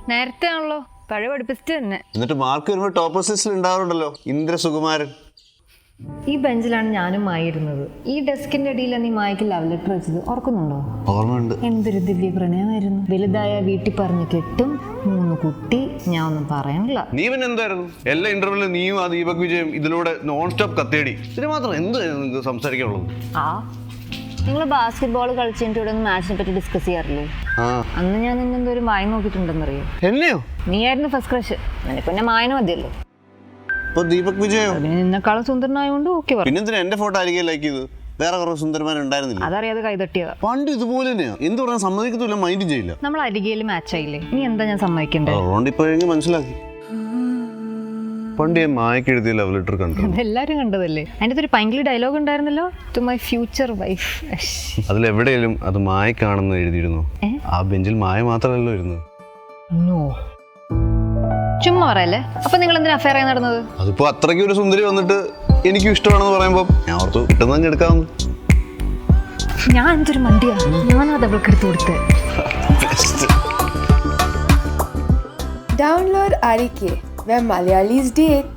നേരത്തെ ആണല്ലോ, പഴയ പഠിപ്പിച്ചിട്ട് തന്നെ. എന്നിട്ട് മാർക്ക് വരുമ്പോൾ ടോപ്പ് അസിസ്റ്റിൽ ഉണ്ടാവാറുണ്ടല്ലോ ഇന്ദ്രസുകുമാരൻ. ഈ ബെഞ്ചിലാണ് ഞാനും മായിരുന്നത്. ഈ ഡെസ്കിന്റെ അടിയിൽ നീ മായ്ക്ക് ലവ് ലെറ്റർ വെച്ചത് ഓർക്കുന്നുണ്ടോ? ഓർമ്മയുണ്ട്. എന്തൊരു ദിവ്യ പ്രണയമായിരുന്നു. വലുതായ വീട്ടിൽ പറഞ്ഞ് കെട്ടും, 3 കുട്ടി. ഞാൻ ഒന്നും പറയണില്ല. നീ പിന്നെ എന്തായിരുന്നു എല്ലാ ഇന്റർവ്യൂവിലും നീയും ആ ദീപക് വിജയും ഇതിലൂടെ നോൺ സ്റ്റോപ്പ് കത്തേടി. ഇതിന് മാത്രം എന്തായിരുന്നു നിങ്ങൾക്ക് സംസാരിക്കാനുള്ളത്? നിങ്ങൾ ബാസ്കറ്റ്ബോൾ കളിച്ചിട്ട് ഇവിടെ മാച്ചിനെ പറ്റി ഡിസ്കസ് ചെയ്യാറില്ലേ? അന്ന് ഞാൻ നിന്നെ എന്തോ ഒരു മായ നോക്കിയിട്ടുണ്ടെന്നറിയോ? എന്നെയോ? നീ ആയിരുന്നു ഫസ്റ്റ് ക്രഷ്. നിനക്ക് പിന്നെ മായന മതിയല്ലോ. ദീപക് വിജയോ? നിന്നെക്കാളും സുന്ദരനായോണ്ട് ഓക്കെ. പിന്നെന്തിനാ എന്റെ ഫോട്ടോ ആയിരിക്കും ലൈക്ക് ചെയ്ത്? വേറെ കുറേ സുന്ദരന്മാർ ഉണ്ടായിരുന്നില്ല? അതറിയാതെ കൈതട്ടിയതാ. പണ്ട് ഇതുപോലെ തന്നെയാ. എന്ത് പറയാൻ സമ്മതിക്കത്തില്ല, മൈൻഡ് ചെയ്യില്ല. നമ്മൾ അരികയിൽ മാച്ച് ആയില്ലേ, ഇനി എന്താ ഞാൻ സമ്മതിക്കണ്ടേ? അതുകൊണ്ട് ഇപ്പോഴെങ്കിലും മനസ്സിലാക്കി. പണ്ട് ഞാൻ മായക്ക് എഴുതിയ ലവ് ലെറ്റർ കണ്ടു. എല്ലാരും കണ്ടതല്ലേ. അതിന്റെ ഒരു പൈങ്കിളി ഡയലോഗ് ഉണ്ടായിരുന്നല്ലോ, ടു മൈ ഫ്യൂച്ചർ വൈഫ്. അതിലെവിടെയും അത് മായക്കാണെന്ന് എഴുതിയിരുന്നു. ആ ബെഞ്ചിൽ മായ മാത്രമല്ലോ ഇരുന്നത്. ചുമ്മാ പറയല്ലേ. അപ്പൊ നിങ്ങൾ എന്തിനാ അഫയർ ആയി നടന്നത്? അതിപ്പോ അത്രയ്ക്ക് ഒരു സുന്ദരി വന്നിട്ട് എനിക്കും ഇഷ്ടമാണെന്ന് പറയുമ്പോ ഞാൻ ഓർത്തു കിട്ടുന്ന എടുക്കാമെന്ന്. ഞാൻ എന്തൊരു മണ്ടിയാ, ഞാനത് അവൾക്ക് എടുത്തു കൊടുത്തേ. Download Arike, where Malayalis date.